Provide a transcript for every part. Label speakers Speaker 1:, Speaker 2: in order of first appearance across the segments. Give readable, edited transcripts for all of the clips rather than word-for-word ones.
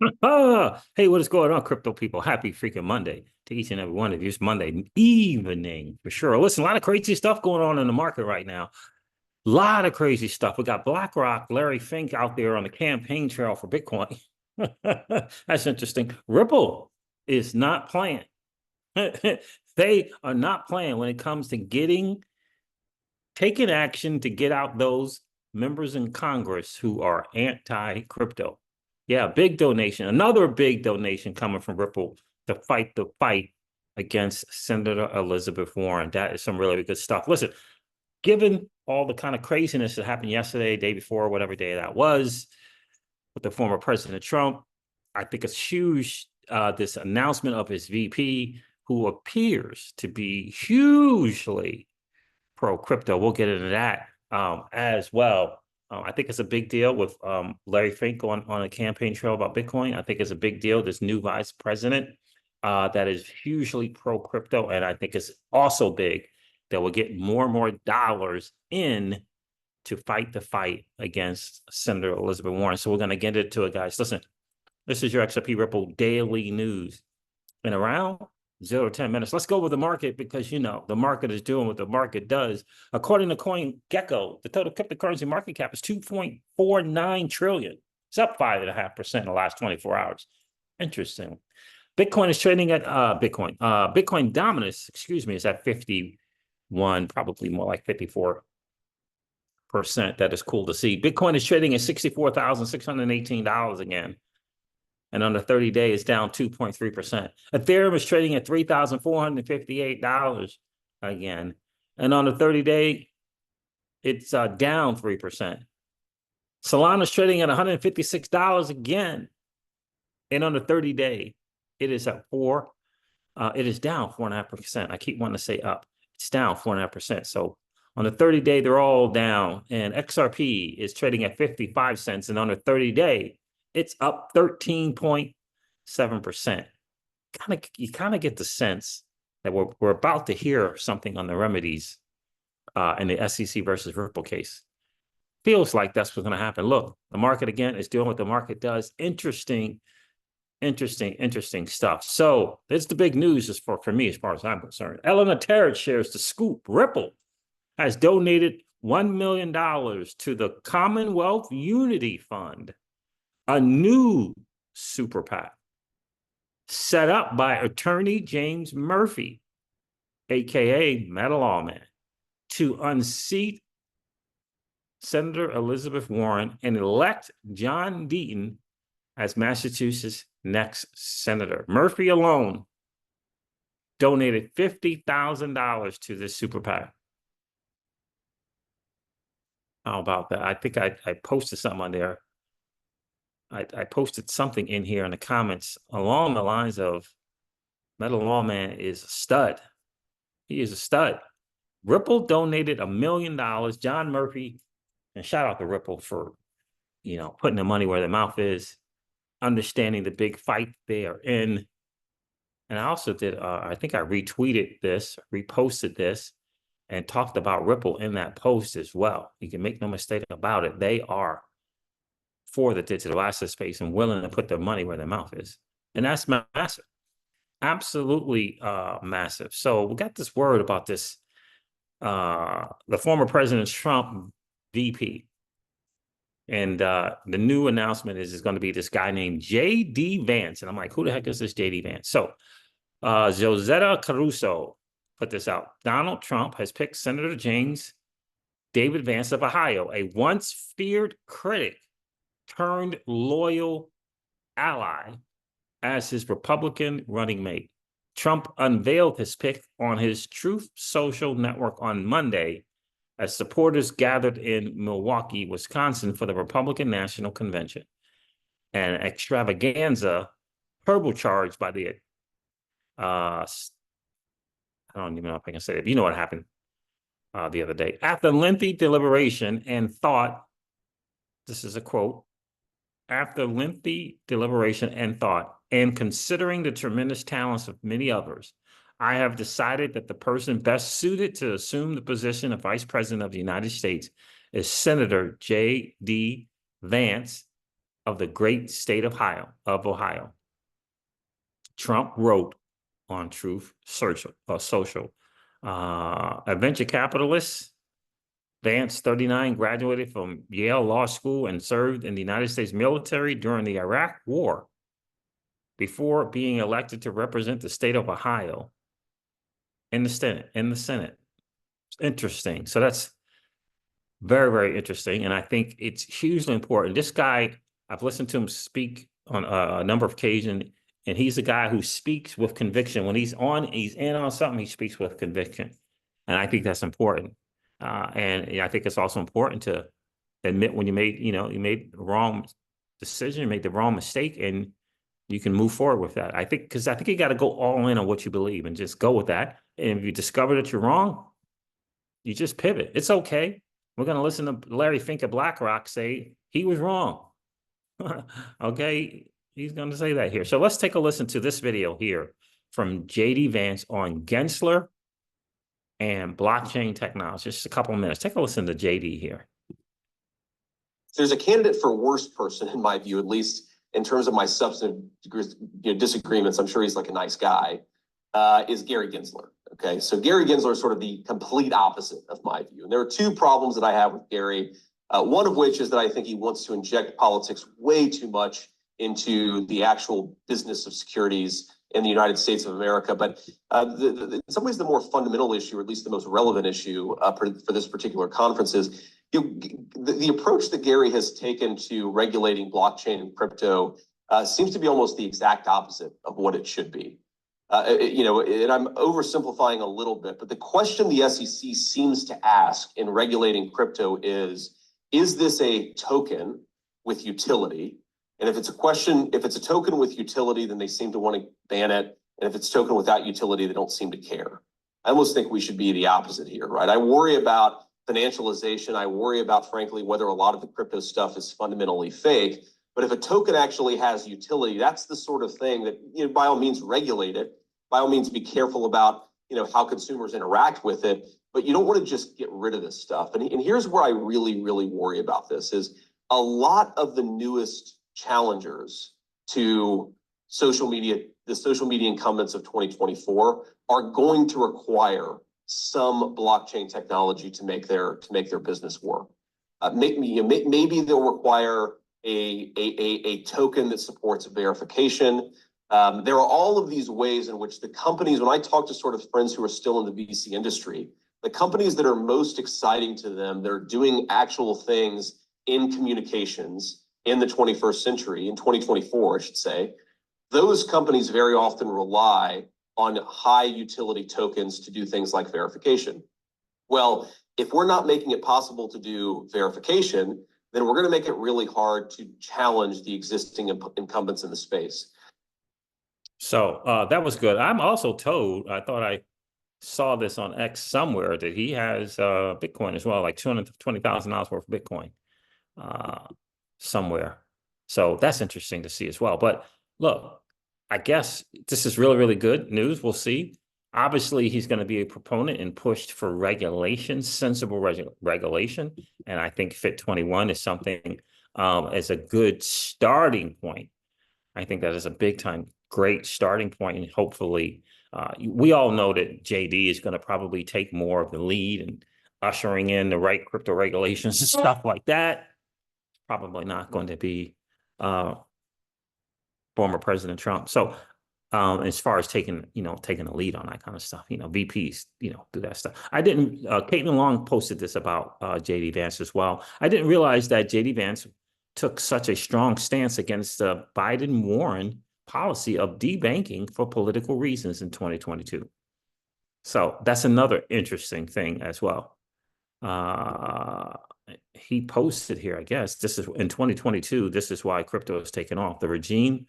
Speaker 1: Hey, what is going on, crypto people? Happy freaking Monday to each and every one of you. It's Monday evening for sure. Listen, a lot of crazy stuff going on in the market right now. A lot of crazy stuff. We got BlackRock, Larry Fink out there on the campaign trail for Bitcoin. That's interesting. Ripple is not playing. They are not playing when it comes to taking action to get out those members in Congress who are anti-crypto. Yeah, big donation. Another big donation coming from Ripple to fight the fight against Senator Elizabeth Warren. That is some really good stuff. Listen, given all the kind of craziness that happened yesterday, day before, whatever day that was, with the former President Trump, I think it's huge. This announcement of his VP, who appears to be hugely pro crypto. We'll get into that as well. I think it's a big deal with Larry Fink on a campaign trail about Bitcoin. I think it's a big deal. This new vice president that is hugely pro crypto. And I think it's also big that we'll get more and more dollars in to fight the fight against Senator Elizabeth Warren. So we're going to get into it, guys. Listen, this is your XRP Ripple daily news. And around 0 to 10 minutes. Let's go with the market because, the market is doing what the market does. According to CoinGecko, the total cryptocurrency market cap is 2.49 trillion. It's up 5.5% in the last 24 hours. Interesting. Bitcoin is trading at Bitcoin dominance, is at 51, probably more like 54%. That is cool to see. Bitcoin is trading at $64,618 again. And on the 30-day, it's down 2.3%. Ethereum is trading at $3,458 again. And on the 30-day, it's down 3%. Solana is trading at $156 again. And on the 30-day, it is at it is down 4.5%. I keep wanting to say up. It's down 4.5%. So on the 30-day, they're all down. And XRP is trading at 55 cents. And on the 30-day, it's up 13.7%. You kind of get the sense that we're about to hear something on the remedies in the SEC versus Ripple case. Feels like that's what's going to happen. Look, the market again is doing what the market does. Interesting stuff. So that's the big news for me as far as I'm concerned. Eleanor Terrett shares the scoop. Ripple has donated $1 million to the Commonwealth Unity Fund, a new super PAC set up by attorney James Murphy, aka Meta Lawman, to unseat Senator Elizabeth Warren and elect John Deaton as Massachusetts' next senator. Murphy alone donated $50,000 to this super PAC. How about that? I think I posted something on there. I posted something in here in the comments along the lines of Meta Lawman is a stud. He is a stud. Ripple donated $1 million. John Murphy, and shout out to Ripple for, putting their money where their mouth is, understanding the big fight they are in. And I also did, I think I reposted this, and talked about Ripple in that post as well. You can make no mistake about it. They are for the digital asset space and willing to put their money where their mouth is. And that's massive. Absolutely massive. So we got this word about this, the former President Trump VP. And the new announcement is going to be this guy named J.D. Vance. And I'm like, who the heck is this J.D. Vance? So Josetta Caruso put this out. Donald Trump has picked Senator James David Vance of Ohio, a once feared critic turned loyal ally, as his Republican running mate. Trump unveiled his pick on his Truth Social network on Monday as supporters gathered in Milwaukee, Wisconsin for the Republican National Convention. An extravaganza turbocharged by the, I don't even know if I can say it. You know what happened the other day. After lengthy deliberation and thought, this is a quote, after lengthy deliberation and thought, and considering the tremendous talents of many others, I have decided that the person best suited to assume the position of Vice President of the United States is Senator J.D. Vance, of the great state of Ohio. Trump wrote on Truth Social. A venture capitalist, Vance, 39, graduated from Yale Law School and served in the United States military during the Iraq War before being elected to represent the state of Ohio in the Senate. Interesting. So that's very, very interesting. And I think it's hugely important. This guy, I've listened to him speak on a number of occasions, and he's a guy who speaks with conviction. When he's in on something, he speaks with conviction. And I think that's important. And I think it's also important to admit when you made the wrong decision, you made the wrong mistake, and you can move forward with that. Because I think you got to go all in on what you believe and just go with that. And if you discover that you're wrong, you just pivot. It's okay. We're going to listen to Larry Fink at BlackRock say he was wrong. Okay, he's going to say that here. So let's take a listen to this video here from JD Vance on Gensler and blockchain technology. Just a couple of minutes. Take a listen to JD here.
Speaker 2: There's a candidate for worst person, in my view, at least in terms of my substantive disagreements. I'm sure he's like a nice guy, is Gary Gensler. Okay, so Gary Gensler is sort of the complete opposite of my view. And there are two problems that I have with Gary. One of which is that I think he wants to inject politics way too much into the actual business of securities in the United States of America. But in some ways, the more fundamental issue, or at least the most relevant issue for this particular conference is the approach that Gary has taken to regulating blockchain and crypto seems to be almost the exact opposite of what it should be. And I'm oversimplifying a little bit, but the question the SEC seems to ask in regulating crypto is this a token with utility? And if it's a token with utility, then they seem to want to ban it. And if it's a token without utility, they don't seem to care. I almost think we should be the opposite here, right? I worry about financialization. I worry about, frankly, whether a lot of the crypto stuff is fundamentally fake. But if a token actually has utility, that's the sort of thing that, by all means, regulate it. By all means, be careful about, how consumers interact with it. But you don't want to just get rid of this stuff. And here's where I really, really worry about this is a lot of the newest challengers to social media, the social media incumbents of 2024 are going to require some blockchain technology to make their business work. Maybe they'll require a token that supports verification. There are all of these ways in which the companies, when I talk to sort of friends who are still in the VC industry, the companies that are most exciting to them, they're doing actual things in communications in the 21st century, in 2024, I should say. Those companies very often rely on high utility tokens to do things like verification. Well, if we're not making it possible to do verification, then we're going to make it really hard to challenge the existing incumbents in the space.
Speaker 1: So that was good. I'm also told, I thought I saw this on X somewhere, that he has Bitcoin as well, like $220,000 worth of Bitcoin somewhere. So that's interesting to see as well. But look, I guess this is really, really good news. We'll see. Obviously, he's going to be a proponent and pushed for regulation, sensible regulation. And I think Fit 21 is something as a good starting point. I think that is a big time, great starting point. And hopefully, we all know that JD is going to probably take more of the lead and ushering in the right crypto regulations and stuff like that. Probably not going to be former President Trump. So as far as taking a lead on that kind of stuff, VPs, do that stuff. Caitlin Long posted this about JD Vance as well. I didn't realize that JD Vance took such a strong stance against the Biden-Warren policy of debanking for political reasons in 2022. So that's another interesting thing as well. He posted here, I guess, this is in 2022, this is why crypto is taken off. The regime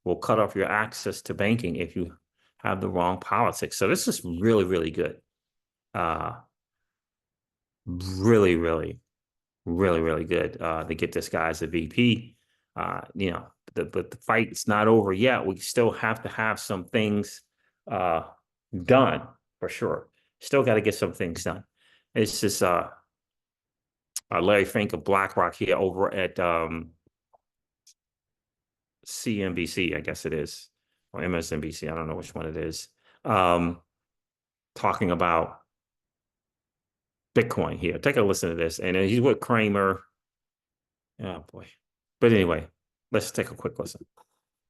Speaker 1: will cut off your access to banking if you have the wrong politics. So this is really, really good. Really, really, really, really good to get this guy as a VP. But the fight's not over yet. We still have to have some things done for sure. Still got to get some things done. It's just Larry Fink of BlackRock here over at CNBC, I guess it is, or MSNBC. I don't know which one it is. Talking about Bitcoin here. Take a listen to this. And he's with Kramer. Oh boy. But anyway, let's take a quick listen.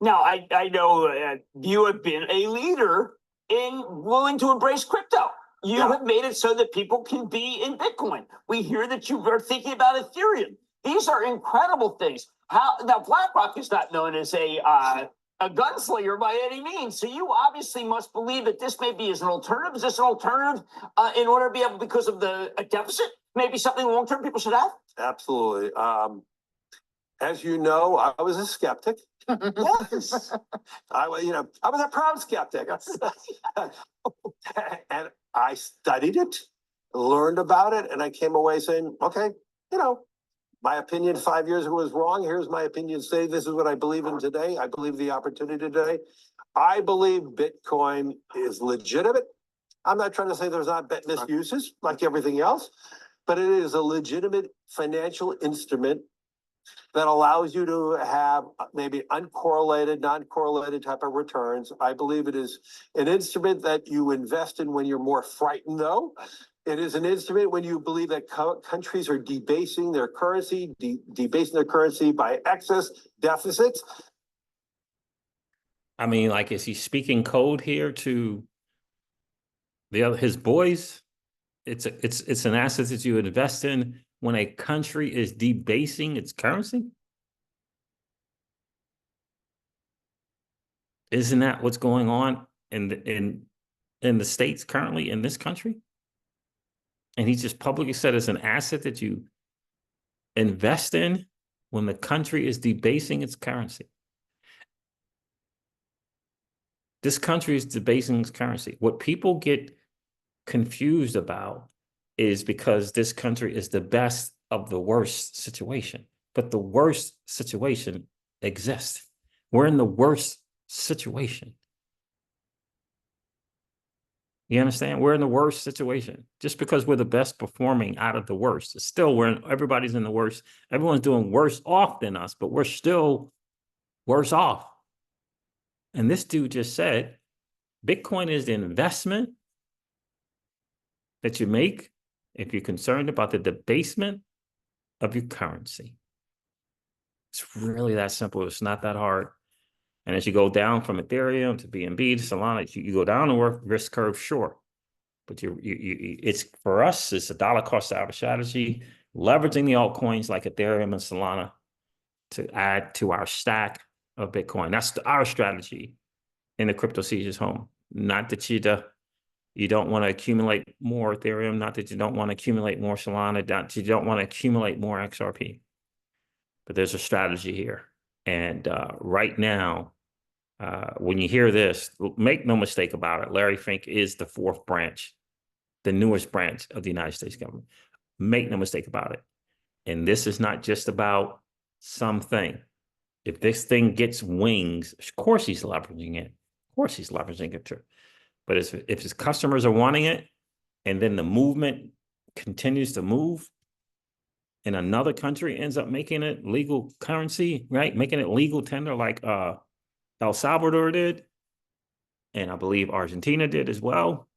Speaker 3: Now, I know you have been a leader in willing to embrace crypto. You have made it so that people can be in Bitcoin. We hear that you are thinking about Ethereum. These are incredible things. Now, BlackRock is not known as a gunslinger by any means. So you obviously must believe that this maybe is an alternative. Is this an alternative in order to be able, because of the deficit, maybe something long-term people should have?
Speaker 4: Absolutely. As you know, I was a skeptic. Yes. I was a proud skeptic. And I studied it, learned about it, and I came away saying, okay, my opinion 5 years ago was wrong. Here's my opinion today. This is what I believe in today. I believe the opportunity today. I believe Bitcoin is legitimate. I'm not trying to say there's not misuses like everything else, but it is a legitimate financial instrument that allows you to have maybe uncorrelated, non-correlated type of returns. I believe it is an instrument that you invest in when you're more frightened, though. It is an instrument when you believe that countries are debasing their currency, debasing their currency by excess deficits.
Speaker 1: I mean, like, is he speaking code here to his boys? It's an asset that you invest in when a country is debasing its currency? Isn't that what's going on in the States currently in this country? And he just publicly said it's an asset that you invest in when the country is debasing its currency. This country is debasing its currency. What people get confused about is because this country is the best of the worst situation. But the worst situation exists. We're in the worst situation. You understand? We're in the worst situation. Just because we're the best performing out of the worst. It's still, everybody's in the worst. Everyone's doing worse off than us, but we're still worse off. And this dude just said, Bitcoin is the investment that you make if you're concerned about the debasement of your currency. It's really that simple. It's not that hard. And as you go down from Ethereum to BNB to Solana, you go down the risk curve, sure. But it's, for us, it's a dollar cost average strategy, leveraging the altcoins like Ethereum and Solana to add to our stack of Bitcoin. That's our strategy in the Crypto Seizures home. Not that you don't want to accumulate more Ethereum, not that you don't want to accumulate more Solana, not that you don't want to accumulate more XRP. But there's a strategy here. And right now, when you hear this, make no mistake about it, Larry Fink is the fourth branch, the newest branch of the United States government. Make no mistake about it. And this is not just about something. If this thing gets wings, of course he's leveraging it. Of course he's leveraging it too. But if his customers are wanting it, and then the movement continues to move, and another country ends up making it legal currency, right? Making it legal tender like El Salvador did, and I believe Argentina did as well.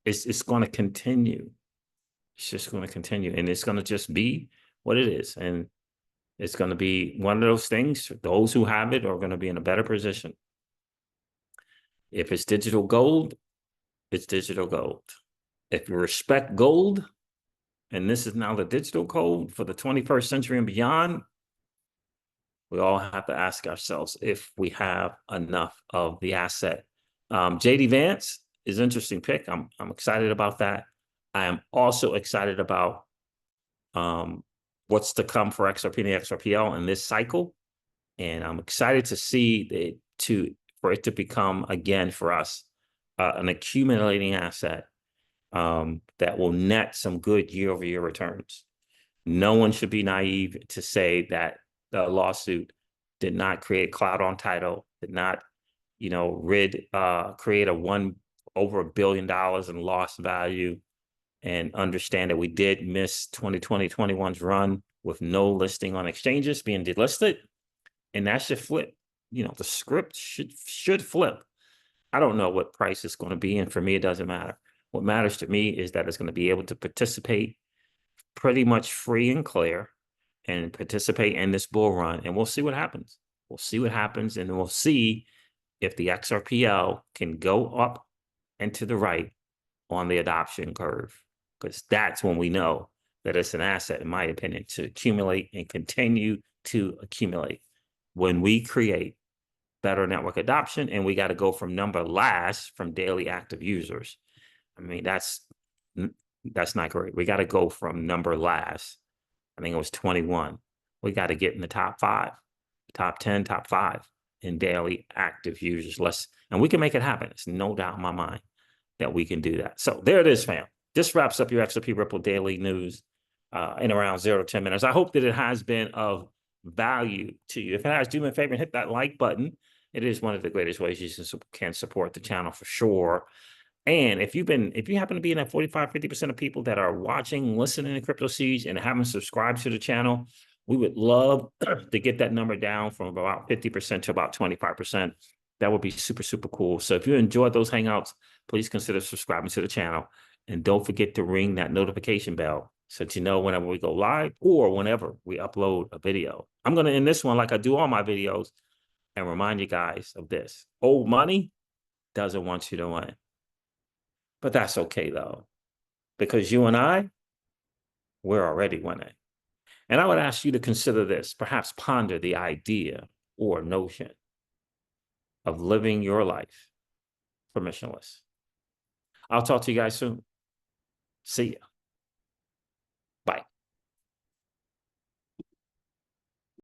Speaker 1: It's going to continue. It's just going to continue, and it's going to just be what it is. And it's going to be one of those things. Those who have it are going to be in a better position. If it's digital gold, it's digital gold. If you respect gold, and this is now the digital code for the 21st century and beyond, we all have to ask ourselves if we have enough of the asset. JD Vance is an interesting pick. I'm excited about that. I am also excited about what's to come for XRP and the XRPL in this cycle. And I'm excited to see for it to become, again, for us, an accumulating asset that will net some good year-over-year returns. No one should be naive to say that the lawsuit did not create cloud on title, did not, create over $1 billion in lost value, and understand that we did miss 2020-21's run with no listing on exchanges, being delisted. And that should flip. You know, the script should flip. I don't know what price it's going to be. And for me, it doesn't matter. What matters to me is that it's going to be able to participate pretty much free and clear and participate in this bull run. And we'll see what happens. We'll see what happens. And we'll see if the XRPL can go up and to the right on the adoption curve. Because that's when we know that it's an asset, in my opinion, to accumulate and continue to accumulate. When we create better network adoption, and we got to go from number last from daily active users. I mean, that's not great. We got to go from number last. I think it was 21. We got to get in the top 5, top 10, top 5 in daily active users. And we can make it happen. It's no doubt in my mind that we can do that. So there it is, fam. This wraps up your XRP Ripple daily news in around 0 to 10 minutes. I hope that it has been of value to you. If it has, do me a favor and hit that like button. It is one of the greatest ways you can support the channel for sure. And if you happen to be in that 45-50% of people that are watching, listening to Crypto Seeds and haven't subscribed to the channel, we would love to get that number down from about 50% to about 25%. That would be super, super cool. So if you enjoyed those hangouts, please consider subscribing to the channel. And don't forget to ring that notification bell so that you know whenever we go live or whenever we upload a video. I'm going to end this one like I do all my videos and remind you guys of this. Old money doesn't want you to win. But that's okay, though, because you and I, we're already winning. And I would ask you to consider this, perhaps ponder the idea or notion of living your life permissionless. I'll talk to you guys soon. See ya.